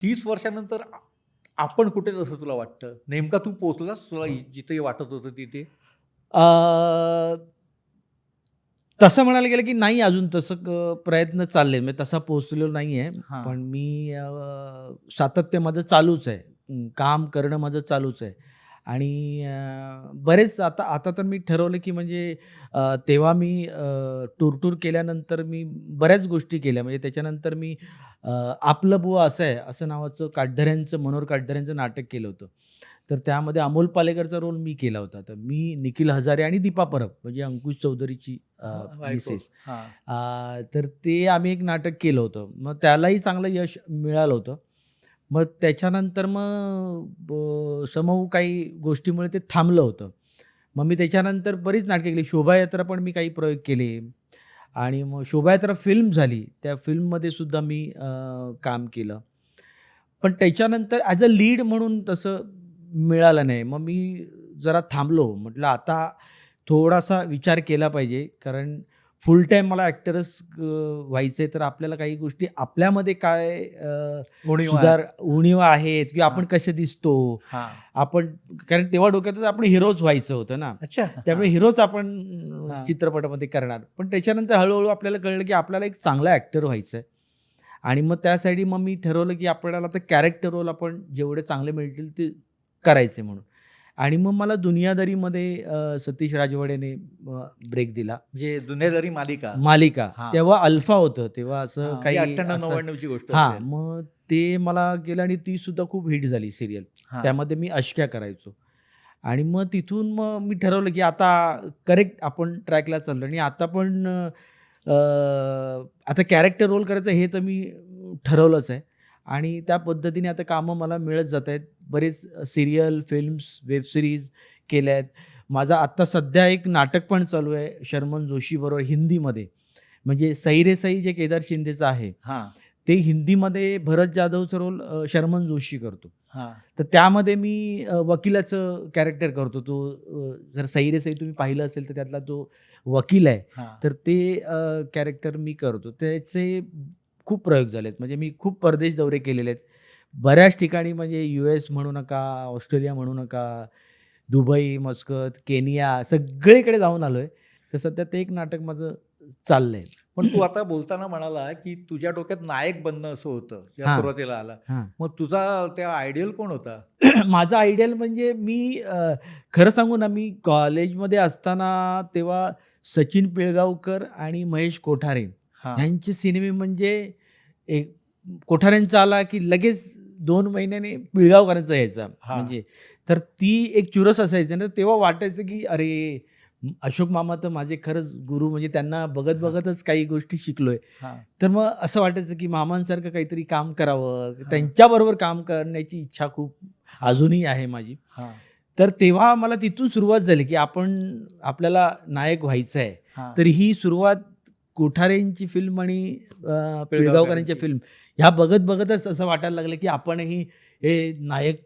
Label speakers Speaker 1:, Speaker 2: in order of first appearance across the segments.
Speaker 1: 30 वर्षानंतर आपण कुठे असं तुला वाटतं? नेमका तू पोहोचलास तुला जिथे वाटत होतं तिथे?
Speaker 2: अ, तसं म्हणायला गेलं की नाही अजून तसं प्रयत्न चालले म्हणजे तसा पोहोचलेलो नाही आहे.
Speaker 1: हां.
Speaker 2: पण मी सातत्य माझं चालूच आहे. काम करणं माझं चालूच आहे. आणि बरेच आता आता तर मी ठरवलं की म्हणजे तेव्हा मी टूर केल्यानंतर मी बऱ्याच गोष्टी केल्या. म्हणजे त्याच्यानंतर मी आपलं बुवा असं आहे, असं नावाचं मनोहर काटदऱ्यांचं नाटक केलं होतं. तर त्यामध्ये अमोल पालेकरचा रोल मी केला होता. तर मी, निखिल हजारे आणि दीपा परब म्हणजे अंकुश चौधरीची
Speaker 1: बायको.
Speaker 2: मिसेस.
Speaker 1: हां.
Speaker 2: तर ते आम्ही एक नाटक केलं होतं. मग त्यालाही चांगलं यश मिळालं होतं. मग त्याच्यानंतर समूह काही गोष्टीमुळे ते थांबलं होतं. मग मी त्याच्यानंतर बरीच नाटकं केली. शोभायात्रा पण मी काही प्रयोग केले आणि मग शोभायात्रा फिल्म झाली. त्या फिल्ममध्ये सुद्धा मी काम केलं. पण त्याच्यानंतर ॲज अ लीड म्हणून तसं मिळालं नाही. मग मी जरा थांबलो. म्हटलं आता थोडासा विचार केला पाहिजे. कारण फुल टाईम मला ॲक्टरच व्हायचं आहे, तर आपल्याला काही गोष्टी आपल्यामध्ये काय
Speaker 1: उणीवा आहे.
Speaker 2: उणिवा आहेत किंवा
Speaker 1: हां,
Speaker 2: आपण कसे दिसतो.
Speaker 1: हां.
Speaker 2: आपण कारण तेव्हा डोक्यातच आपण हिरोच व्हायचं होतं ना.
Speaker 1: अच्छा.
Speaker 2: त्यामुळे
Speaker 1: हां,
Speaker 2: हिरोच आपण
Speaker 1: हां.
Speaker 2: चित्रपटामध्ये करणार. पण त्याच्यानंतर हळू आपल्याला कळलं, की आपल्याला एक चांगला ॲक्टर व्हायचं आहे. आणि मग त्यासाठी मग मी ठरवलं, की आपल्याला आता कॅरेक्टर रोल आपण जेवढे चांगले मिळतील ते करायचे म्हणून. आणि मग मला दुनियादारीमध्ये सतीश राजवाडेने ब्रेक दिला.
Speaker 1: म्हणजे दुनियादारी मालिका.
Speaker 2: मालिका.
Speaker 1: हां,
Speaker 2: तेव्हा अल्फा होतं. तेव्हा असं
Speaker 1: हां. म्हणजे
Speaker 2: काही आता
Speaker 1: 98-99 ची गोष्ट
Speaker 2: हां,
Speaker 1: असेल.
Speaker 2: मग ते मला केलं आणि ती सुद्धा खूप हिट झाली सीरियल.
Speaker 1: हां.
Speaker 2: त्यामध्ये मी अश्क्या करायचो. आणि मग तिथून मग मी ठरवलं, की आता करेक्ट आपण ट्रॅकला चाललो आणि आता पण आता कॅरेक्टर रोल करायचं हे तर मी ठरवलंच आहे. आणि त्या पद्धतीने आता कामं मला मिळत जात आहेत. बरेच सीरियल, फिल्म्स, वेब सीरीज केल्या आहेत. माझं आत्ता सध्या एक नाटक पण चालू आहे शर्मन जोशीबरोबर हिंदीमध्ये. म्हणजे सही रे सही जे केदार शिंदेचं आहे,
Speaker 1: हां,
Speaker 2: ते हिंदीमध्ये भरत जाधवचा रोल शर्मन जोशी करतो.
Speaker 1: हां,
Speaker 2: तर त्यामध्ये मी वकिलाचं कॅरेक्टर करतो. तो जर सही रे सही तुम्ही पाहिलं असेल तर त्यातला तो वकील आहे.
Speaker 1: हां.
Speaker 2: तर ते कॅरेक्टर मी करतो. त्याचे खूप प्रयोग झालेत. म्हणजे मी खूप परदेश दौरे केलेले आहेत. बऱ्याच ठिकाणी म्हणजे US म्हणू नका, ऑस्ट्रेलिया म्हणू नका, दुबई, मस्कत, केनिया सगळीकडे जाऊन आलोय. तर सध्या ते एक नाटक माझं चाललंय.
Speaker 1: पण तू आता बोलताना म्हणाला, की तुझ्या डोक्यात नायक बनणं असं होतं, जेव्हा
Speaker 2: हां,
Speaker 1: सुरुवातीला आला.
Speaker 2: हां.
Speaker 1: मग तुझा त्या आयडियल कोण होता?
Speaker 2: माझा आयडियल म्हणजे खरं सांगू ना, मी कॉलेजमध्ये असताना तेव्हा सचिन पिळगावकर आणि महेश कोठारे
Speaker 1: हां,
Speaker 2: ह्यांचे सिनेमे म्हणजे एक कोठाऱ्यांचा आला, की लगेच 2 महिन्याने पिळगावकरांचा यायचा.
Speaker 1: हां,
Speaker 2: म्हणजे तर ती एक चुरस असायची ना, तेव्हा वाटायचं, की अरे, अशोक मामा तर माझे खरंच गुरु म्हणजे त्यांना
Speaker 1: हां,
Speaker 2: बघत-बघतच काही गोष्टी शिकलोय.
Speaker 1: हां,
Speaker 2: तर मग असं वाटायचं, की मामांसारखं काहीतरी काम करावं.
Speaker 1: हां,
Speaker 2: त्यांच्याबरोबर काम करण्याची इच्छा खूप
Speaker 1: हां,
Speaker 2: अजूनही आहे माझी.
Speaker 1: हां,
Speaker 2: तर तेव्हा मला तिथून सुरुवात झाली, की आपल्याला नायक व्हायचं आहे.
Speaker 1: हां.
Speaker 2: तर ही सुरुवात कोठारेंची फिल्म आणि पिळगावकरांच्या
Speaker 1: पिळगावकरांची.
Speaker 2: फिल्म ह्या बघतच असं वाटायला लागलं, की आपणही हे नायक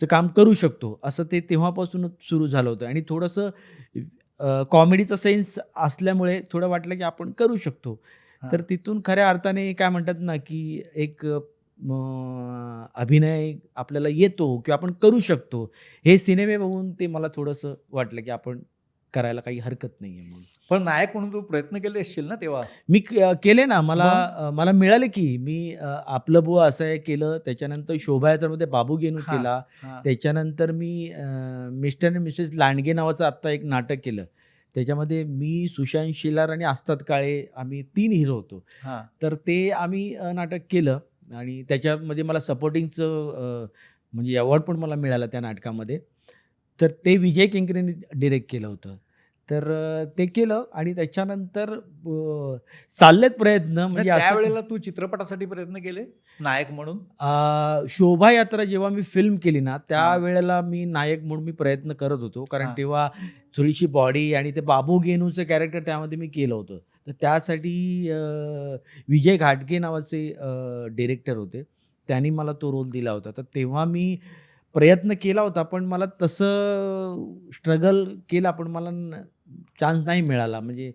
Speaker 2: चं काम करू शकतो. असं ते तेव्हापासूनच सुरू झालं होतं आणि थोडंसं कॉमेडीचा सेन्स असल्यामुळे थोडं वाटलं, की आपण करू शकतो. तर
Speaker 1: हां.
Speaker 2: तिथून खऱ्या अर्थाने काय म्हणतात ना, की एक अभिनय आपल्याला येतो किंवा आपण करू शकतो. हे सिनेमे बघून ते मला थोडंसं वाटलं, की आपण करायला काही हरकत नाहीये म्हणून.
Speaker 1: पण नायक म्हणून तू प्रयत्न केले असशील ना तेव्हा?
Speaker 2: मी केले ना.
Speaker 1: मग?
Speaker 2: मला मिळाले की मी आपलं बुवा असं आहे केलं. त्याच्यानंतर शोभायात्रामध्ये बाबू गेनू
Speaker 1: हां,
Speaker 2: केला.
Speaker 1: हां,
Speaker 2: त्याच्यानंतर मी मिस्टर आणि मिसेस लांडगे नावाचं आत्ता एक नाटक केलं. त्याच्यामध्ये मी, सुशांत शिलार आणि अस्ताद काळे आम्ही 3 हिरो होतो.
Speaker 1: हां.
Speaker 2: तर ते आम्ही नाटक केलं आणि त्याच्यामध्ये मला सपोर्टिंगचं म्हणजे अवॉर्ड पण मला मिळाला त्या नाटकामध्ये. तर ते विजय केंकरेंनी डिरेक्ट केलं होतं. तर ते केलं आणि त्याच्यानंतर चाललेत प्रयत्न
Speaker 1: नाही
Speaker 2: म्हणजे असं
Speaker 1: त्यावेळेला तू चित्रपटासाठी प्रयत्न केले? नायक म्हणून?
Speaker 2: शोभायात्रा जेव्हा मी फिल्म केली ना,
Speaker 1: हां,
Speaker 2: त्यावेळेला मी नायक म्हणून मी प्रयत्न करत होतो. कारण
Speaker 1: हां.
Speaker 2: तेव्हा थोडीशी बॉडी आणि ते बाबू गेनूचं कॅरेक्टर त्यामध्ये मी केलं होतं. तर त्यासाठी विजय घाटगे नावाचे डिरेक्टर होते. त्यांनी मला तो रोल दिला होता. तर तेव्हा मी प्रयत्न केला होता, पण मला तसं स्ट्रगल केला, पण मला चान्स नाही मिळाला. म्हणजे